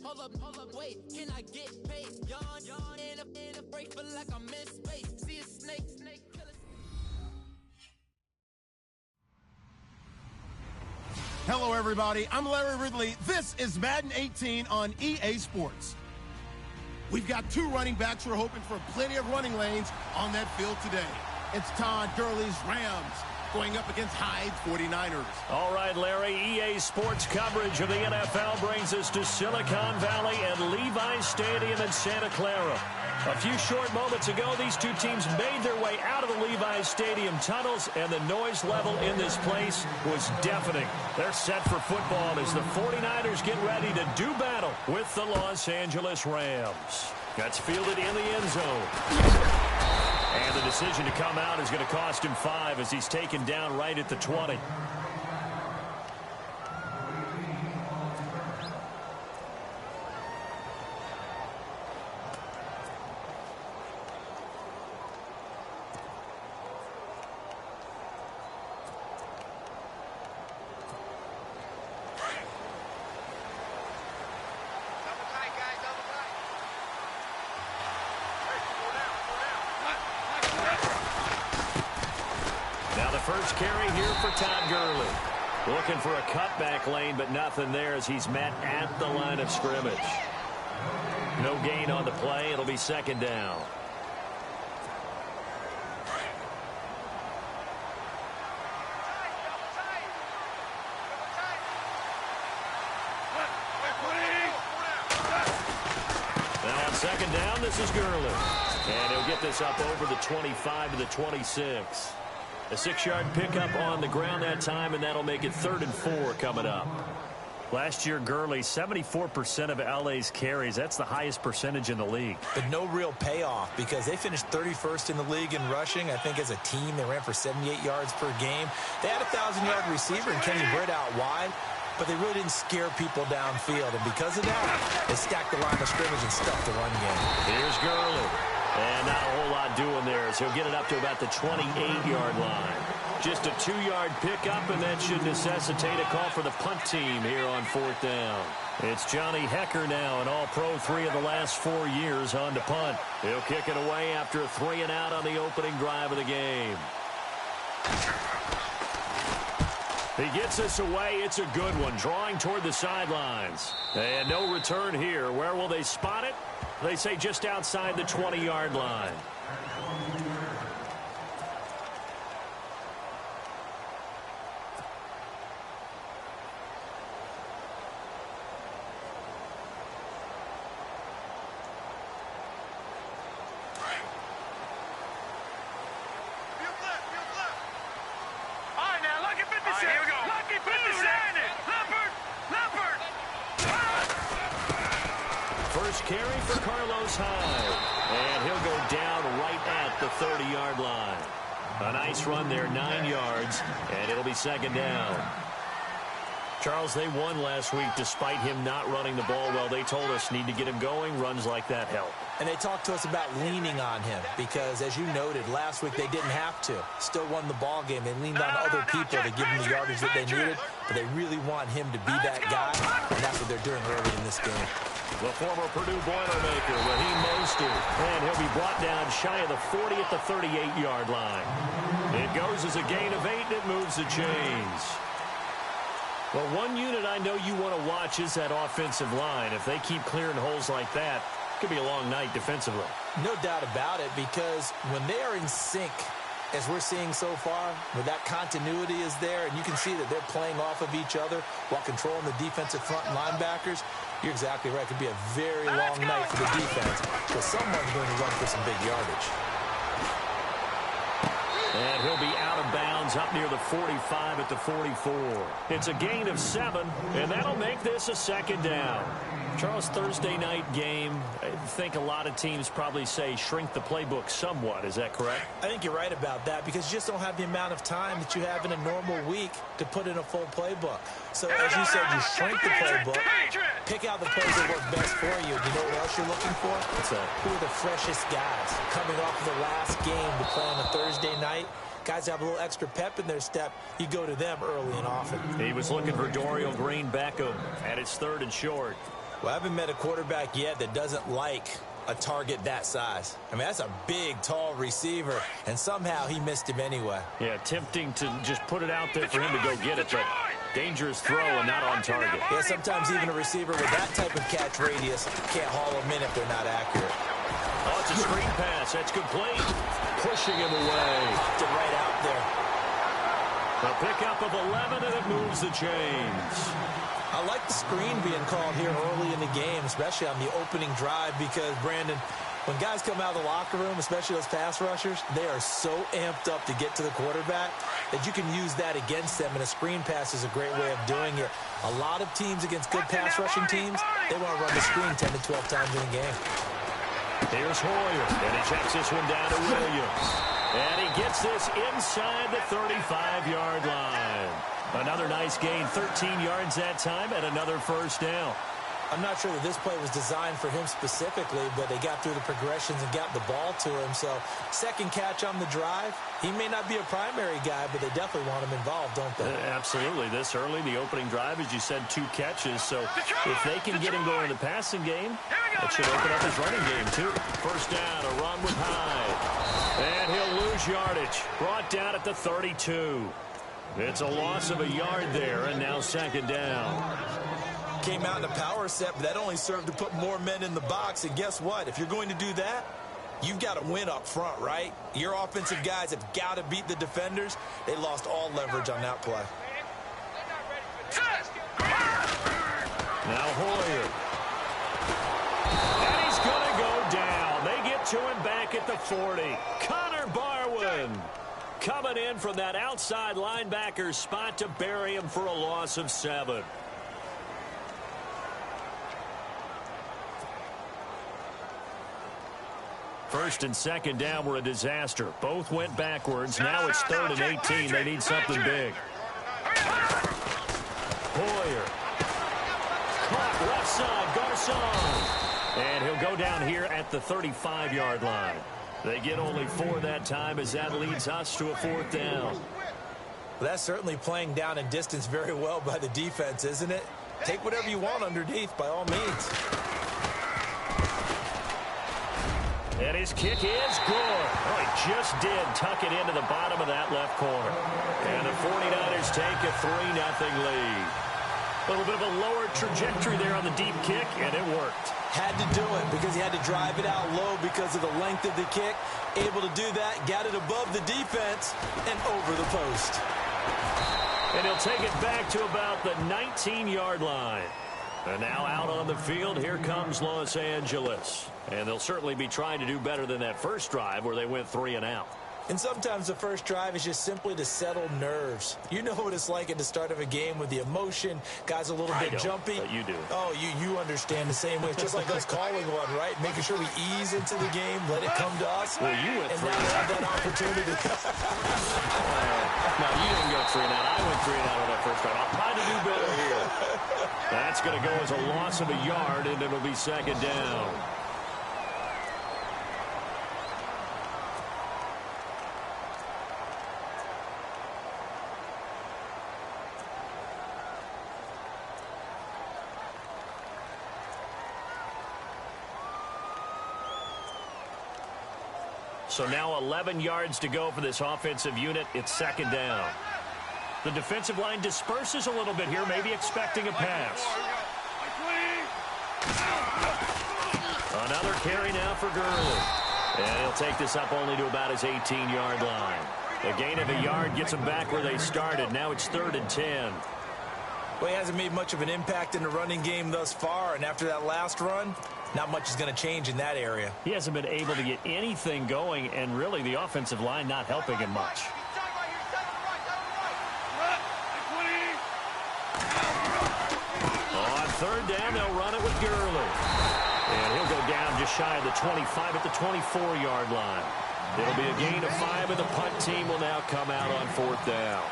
Hold up, wait, can I get paid? Yawn, in a break, feel like I'm in space. See a snake killer. Hello, everybody. I'm Larry Ridley. This is Madden 18 on EA Sports. We've got two running backs who are hoping for plenty of running lanes on that field today. It's Todd Gurley's Rams going up against Hyde's 49ers. All right, Larry, EA Sports coverage of the NFL brings us to Silicon Valley and Levi's Stadium in Santa Clara. A few short moments ago, these two teams made their way out of the Levi's Stadium tunnels, and the noise level in this place was deafening. They're set for football as the 49ers get ready to do battle with the Los Angeles Rams. That's fielded in the end zone. And the decision to come out is going to cost him 5 as he's taken down right at the 20. First carry here for Todd Gurley. Looking for a cutback lane, but nothing there as he's met at the line of scrimmage. No gain on the play. It'll be second down. Now on second down, this is Gurley. And he'll get this up over the 25 to the 26. A 6-yard pickup on the ground that time, and that'll make it 3rd and 4 coming up. Last year, Gurley, 74% of LA's carries. That's the highest percentage in the league. But no real payoff because they finished 31st in the league in rushing. I think as a team, they ran for 78 yards per game. They had a 1,000-yard receiver in Kenny Britt out wide, but they really didn't scare people downfield. And because of that, they stacked the line of scrimmage and stuffed the run game. Here's Gurley. And not a whole lot doing there, so he'll get it up to about the 28-yard line. Just a 2-yard pickup, and that should necessitate a call for the punt team here on 4th down. It's Johnny Hecker now, an all-pro 3 of the last 4 years on to punt. He'll kick it away after a 3-and-out on the opening drive of the game. He gets this away. It's a good one, drawing toward the sidelines. And no return here. Where will they spot it? They say just outside the 20-yard line. Carry for Carlos Hyde. And he'll go down right at the 30-yard line. A nice run there, 9 yards, and it'll be second down. Charles, they won last week despite him not running the ball well. They told us need to get him going. Runs like that help. And they talked to us about leaning on him because, as you noted, last week they didn't have to. Still won the ball game. They leaned on other people to give them the yardage that they needed, but they really want him to be that guy, and that's what they're doing early in this game. The former Purdue Boilermaker, Raheem Mostert, and he'll be brought down shy of the 40 at the 38-yard line. It goes as a gain of 8, and it moves the chains. Well, one unit I know you want to watch is that offensive line. If they keep clearing holes like that, it could be a long night defensively. No doubt about it, because when they are in sync, as we're seeing so far, where that continuity is there, and you can see that they're playing off of each other while controlling the defensive front linebackers, you're exactly right. It could be a very long night for the defense, because someone's going to run for some big yardage. And he'll be out of bounds up near the 45 at the 44. It's a gain of 7, and that'll make this a second down. Charles, Thursday night game, I think a lot of teams probably say shrink the playbook somewhat. Is that correct? I think you're right about that because you just don't have the amount of time that you have in a normal week to put in a full playbook. So, as you said, you shrink the playbook, pick out the plays that work best for you. You know what else you're looking for? Who are the freshest guys coming off of the last game to play on a Thursday night? Guys have a little extra pep in their step. You go to them early and often. He was looking for Dorial Green Beckham, and it's 3rd and short. Well, I haven't met a quarterback yet that doesn't like a target that size. I mean, that's a big, tall receiver, and somehow he missed him anyway. Yeah, tempting to just put it out there for him to go get it, but dangerous throw and not on target. Yeah, sometimes even a receiver with that type of catch radius can't haul them in if they're not accurate. Oh, it's a screen pass. That's complete. Pushing him away. Popped it right out there. A pickup of 11, and it moves the chains. I like the screen being called here early in the game, especially on the opening drive, because, Brandon, when guys come out of the locker room, especially those pass rushers, they are so amped up to get to the quarterback that you can use that against them, and a screen pass is a great way of doing it. A lot of teams against good pass rushing teams, they want to run the screen 10 to 12 times in a game. Here's Hoyer, and he checks this one down to Williams. And he gets this inside the 35-yard line. Another nice gain, 13 yards that time, and another first down. I'm not sure that this play was designed for him specifically, but they got through the progressions and got the ball to him. So, second catch on the drive. He may not be a primary guy, but they definitely want him involved, don't they? Absolutely. This early, the opening drive, as you said, 2 catches. So, if they can get him going in the passing game, that should open up his running game, too. First down, a run with Hyde. And he'll lose yardage. Brought down at the 32. It's a loss of a yard there, and now second down. Came out in a power set, but that only served to put more men in the box. And guess what? If you're going to do that, you've got to win up front, right? Your offensive guys have got to beat the defenders. They lost all leverage on that play. Now Hoyer. And he's going to go down. They get to him back at the 40. Connor Barwin coming in from that outside linebacker spot to bury him for a loss of 7. First and second down were a disaster. Both went backwards. Now it's 3rd and 18. They need something big. Hoyer. Caught left side. Garcon. And he'll go down here at the 35-yard line. They get only 4 that time, as that leads us to a 4th down. Well, that's certainly playing down and distance very well by the defense, isn't it? Take whatever you want underneath, by all means. And his kick is good. Oh, he just did tuck it into the bottom of that left corner. And the 49ers take a 3-0 lead. A little bit of a lower trajectory there on the deep kick, and it worked. Had to do it because he had to drive it out low because of the length of the kick. Able to do that, got it above the defense and over the post. And he'll take it back to about the 19-yard line. And now out on the field, here comes Los Angeles. And they'll certainly be trying to do better than that first drive where they went 3 and out. And sometimes the first drive is just simply to settle nerves. You know what it's like at the start of a game with the emotion. Guys a little bit jumpy. But you do. Oh, you understand the same way. It's just like us calling one, right? Making sure we ease into the game, let it come to us. Well, you went 3 and now we have that opportunity. No, you didn't go 3 and out. I went 3 and out on that first drive. I'll try to do better here. That's going to go as a loss of a yard, and it'll be second down. So now 11 yards to go for this offensive unit. It's second down. The defensive line disperses a little bit here, maybe expecting a pass. Another carry now for Gurley. And he'll take this up only to about his 18-yard line. A gain of a yard gets them back where they started. Now it's 3rd and 10. Well, he hasn't made much of an impact in the running game thus far, and after that last run, not much is going to change in that area. He hasn't been able to get anything going, and really the offensive line not helping him much. On 3rd down, they'll run it with Gurley. And he'll go down just shy of the 25 at the 24-yard line. It'll be a gain of 5, and the punt team will now come out on 4th down.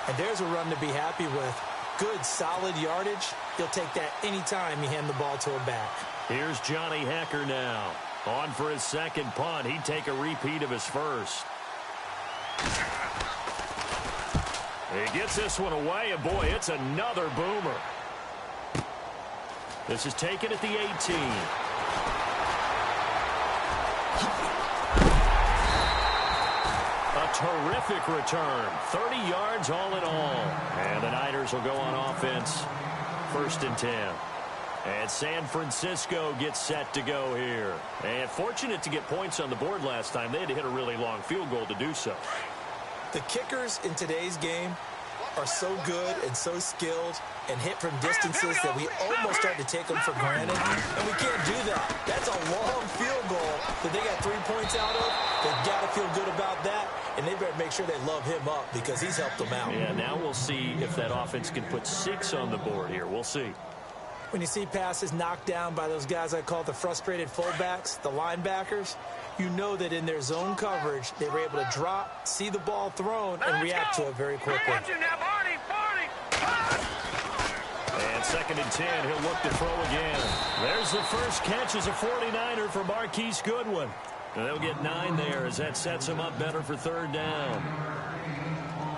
And there's a run to be happy with. Good, solid yardage. He'll take that anytime you hand the ball to a back. Here's Johnny Hecker now. On for his second punt. He'd take a repeat of his first. He gets this one away, and boy, it's another boomer. This is taken at the 18. A terrific return. 30 yards all in all. And the Niners will go on offense. 1st and 10. And San Francisco gets set to go here. And fortunate to get points on the board last time. They had to hit a really long field goal to do so. The kickers in today's game are so good and so skilled and hit from distances that we almost start to take them for granted. And we can't do that. That's a long field goal that they got 3 points out of. They've got to feel good about that. And they better make sure they love him up because he's helped them out. Yeah, now we'll see if that offense can put 6 on the board here. We'll see. When you see passes knocked down by those guys I call the frustrated fullbacks, the linebackers, you know that in their zone coverage, they were able to drop, see the ball thrown, and react to it very quickly. And 2nd and 10, he'll look to throw again. There's the first catch as a 49er for Marquise Goodwin. And they'll get 9 there as that sets him up better for 3rd down.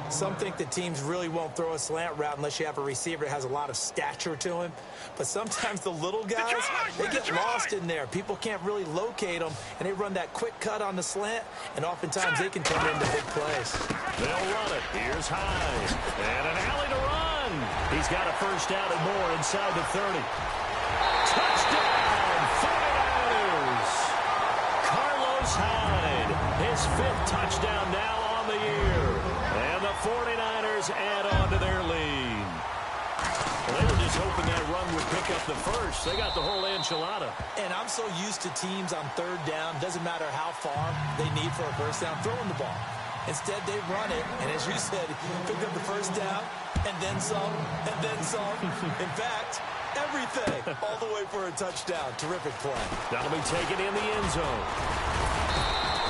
Some think that teams really won't throw a slant route unless you have a receiver that has a lot of stature to him. But sometimes the little guys, they get lost in there. People can't really locate them, and they run that quick cut on the slant, and oftentimes they can turn into big plays. They'll run it. Here's Hyde. And an alley to run. He's got a 1st down and more inside the 30. Touchdown, 49ers. Carlos Hyde, his 5th touchdown now on the year. And the 49ers add on to their lead. Well, they were just hoping that run would pick up the first. They got the whole enchilada. And I'm so used to teams on 3rd down, doesn't matter how far they need for a 1st down, throwing the ball. Instead, they run it, and as you said, pick up the 1st down, and then some, and then some. In fact, everything, all the way for a touchdown. Terrific play. That'll be taken in the end zone.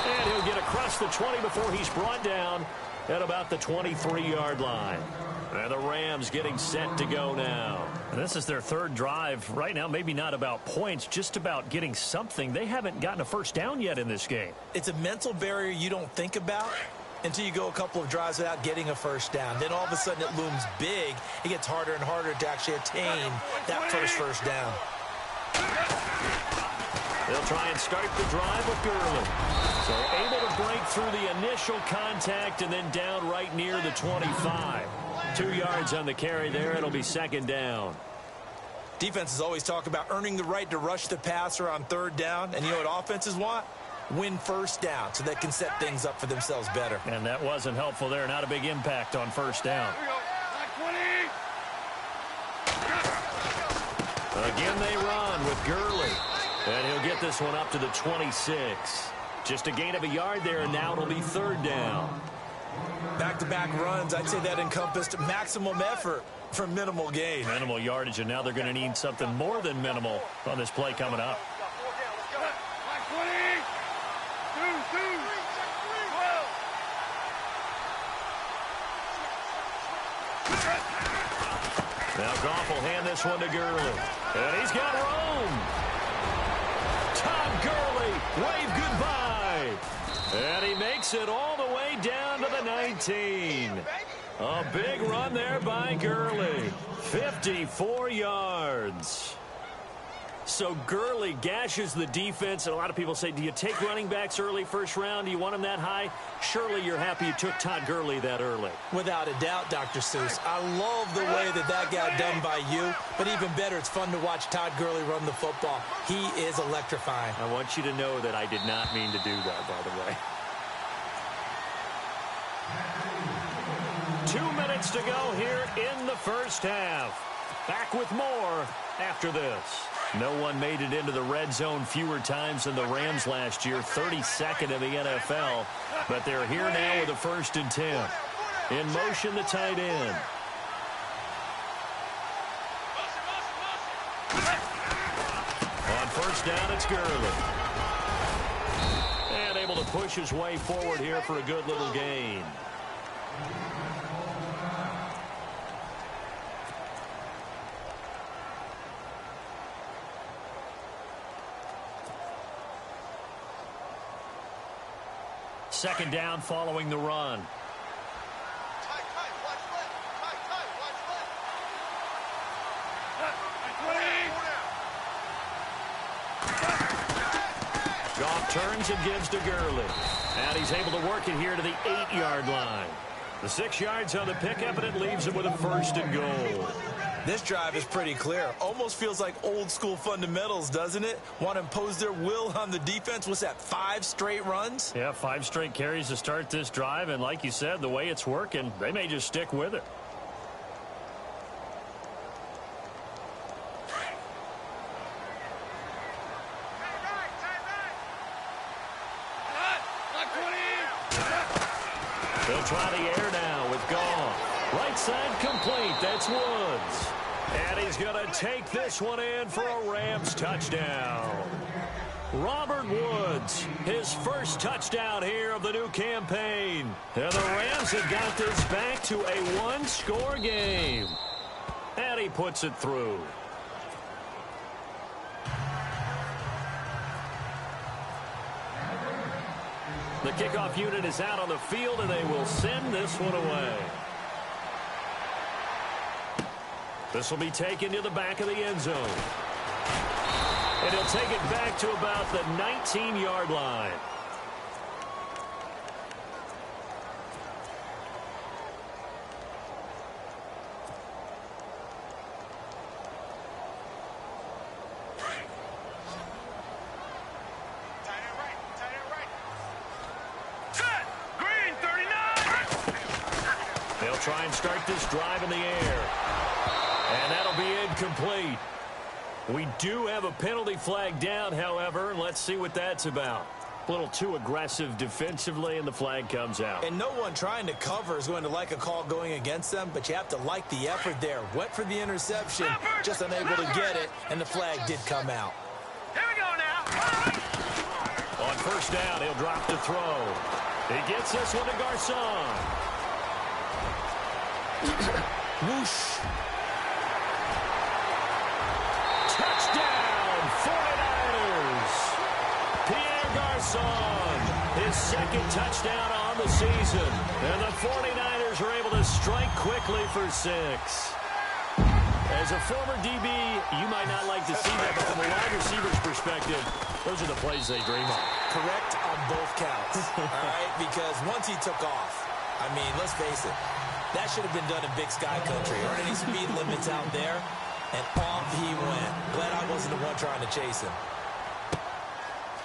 And he'll get across the 20 before he's brought down at about the 23-yard line. And the Rams getting set to go now. And this is their 3rd drive. Right now, maybe not about points, just about getting something. They haven't gotten a 1st down yet in this game. It's a mental barrier you don't think about until you go a couple of drives without getting a 1st down. Then all of a sudden it looms big. It gets harder and harder to actually attain that first down. They'll try and start the drive with Gurley. So able to break through the initial contact and then down right near the 25. 2 yards on the carry there. It'll be 2nd down. Defenses always talk about earning the right to rush the passer on 3rd down. And you know what offenses want? Win 1st down so they can set things up for themselves better. And that wasn't helpful there. Not a big impact on 1st down. Again they run with Gurley. And he'll get this one up to the 26. Just a gain of a yard there, and now it'll be 3rd down. Back-to-back runs, I'd say that encompassed maximum effort for minimal gain. Minimal yardage, and now they're going to need something more than minimal on this play coming up. Now Goff will hand this one to Gurley. And he's got room. Todd Gurley, wave goodbye. And he makes it all the way down to the 19. A big run there by Gurley. 54 yards. So Gurley gashes the defense, and a lot of people say, do you take running backs early 1st round? Do you want them that high? Surely you're happy you took Todd Gurley that early. Without a doubt, Dr. Seuss. I love the way that got done by you, but even better, it's fun to watch Todd Gurley run the football. He is electrifying. I want you to know that I did not mean to do that, by the way. 2 minutes to go here in the 1st half. Back with more after this. No one made it into the red zone fewer times than the Rams last year, 32nd in the NFL. But they're here now with a 1st and 10. In motion, the tight end. On 1st down, it's Gurley. And able to push his way forward here for a good little gain. Second down following the run. Goff turns and gives to Gurley. And he's able to work it here to the 8-yard line. The 6 yards on the pickup, and it leaves him with a 1st and goal. This drive is pretty clear. Almost feels like old school fundamentals, doesn't it? Want to impose their will on the defense. What's that, 5 straight runs? Yeah, 5 straight carries to start this drive. And like you said, the way it's working, they may just stick with it. They'll try the air now with Goff. Right side complete. That's Woods. And he's going to take this one in for a Rams touchdown. Robert Woods, his first touchdown here of the new campaign. And the Rams have got this back to a 1-score game. And he puts it through. The kickoff unit is out on the field, and they will send this one away. This will be taken to the back of the end zone. And he'll take it back to about the 19-yard line. Try and start this drive in the air. And that'll be incomplete. We do have a penalty flag down, however. Let's see what that's about. A little too aggressive defensively, and the flag comes out. And no one trying to cover is going to like a call going against them, but you have to like the effort there. Went for the interception, just unable to get it, and the flag did come out. Here we go now. On first down, he'll drop to throw. He gets this one to Garcon. Whoosh. Touchdown, 49ers. Pierre Garcon, his 2nd touchdown on the season. And the 49ers are able to strike quickly for 6. As a former DB, you might not like to see that, but from a wide receiver's perspective, those are the plays they dream of. Correct on both counts, all right? Because once he took off, I mean, let's face it, that should have been done in Big Sky Country. Aren't any speed limits out there? And off he went. Glad I wasn't the one trying to chase him.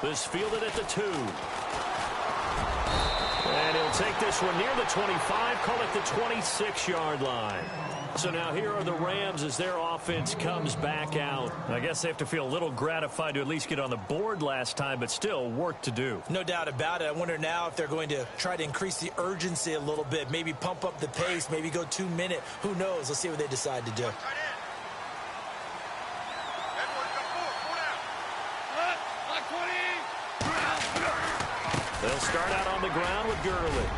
This fielded at the 2. And he'll take this one near the 25, call it the 26-yard line. So now here are the Rams as their offense comes back out. I guess they have to feel a little gratified to at least get on the board last time, but still work to do. No doubt about it. I wonder now if they're going to try to increase the urgency a little bit, maybe pump up the pace, maybe go 2-minute. Who knows? Let's see what they decide to do. They'll start out on the ground with Gurley.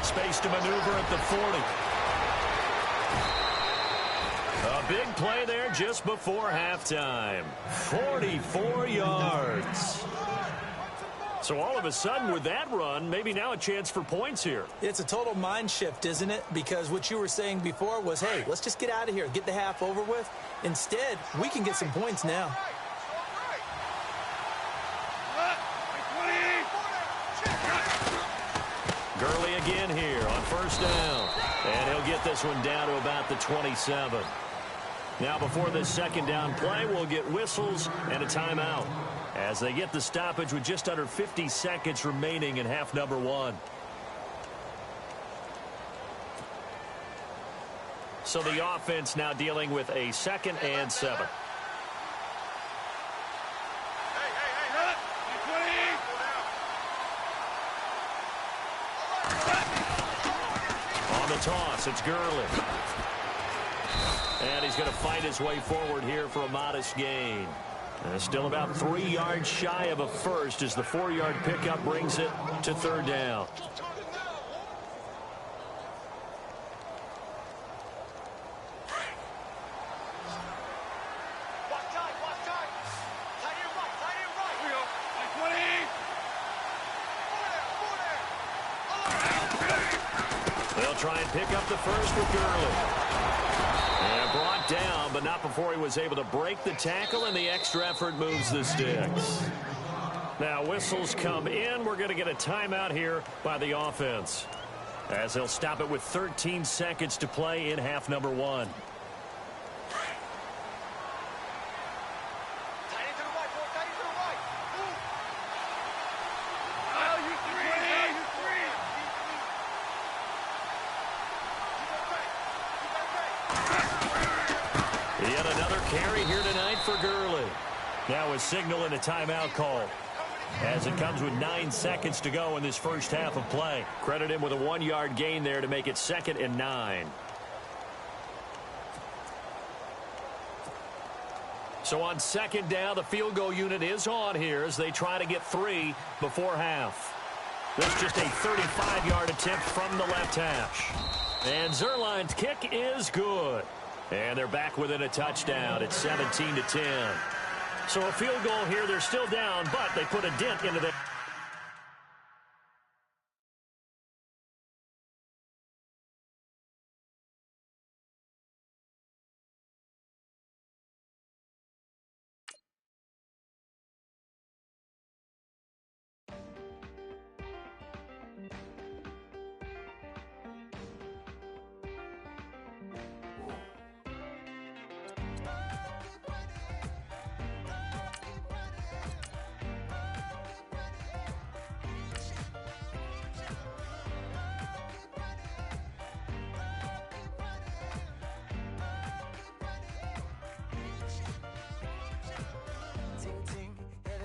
Space to maneuver at the 40. A big play there just before halftime. 44 yards. So all of a sudden with that run, maybe now a chance for points here. It's a total mind shift, isn't it? Because what you were saying before was, hey, let's just get out of here, get the half over with. Instead, we can get some points now. Gurley again here on first down. And he'll get this one down to about the 27. Now before this second down play, we'll get whistles and a timeout as they get the stoppage with just under 50 seconds remaining in half number 1. So the offense now dealing with a 2nd and 7. On the toss, it's Gurley. And he's going to fight his way forward here for a modest gain. And still about 3 yards shy of a first as the 4-yard pickup brings it to 3rd down. They'll try and pick up the first with Gurley. And brought down, but but not before he was able to break the tackle, and the extra effort moves the sticks. Now whistles come in. We're going to get a timeout here by the offense, as they'll stop it with 13 seconds to play in half number 1. Yet another carry here tonight for Gurley. Now a signal and a timeout call, as it comes with 9 seconds to go in this first half of play. Credit him with a 1-yard gain there to make it 2nd and 9. So on 2nd down, the field goal unit is on here as they try to get 3 before half. This just a 35-yard attempt from the left hash. And Zuerlein's kick is good. And they're back within a touchdown at 17-10. So a field goal here. They're still down, but they put a dent into the...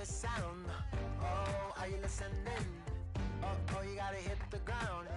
Sound. Oh, are you listening? Oh, you gotta hit the ground.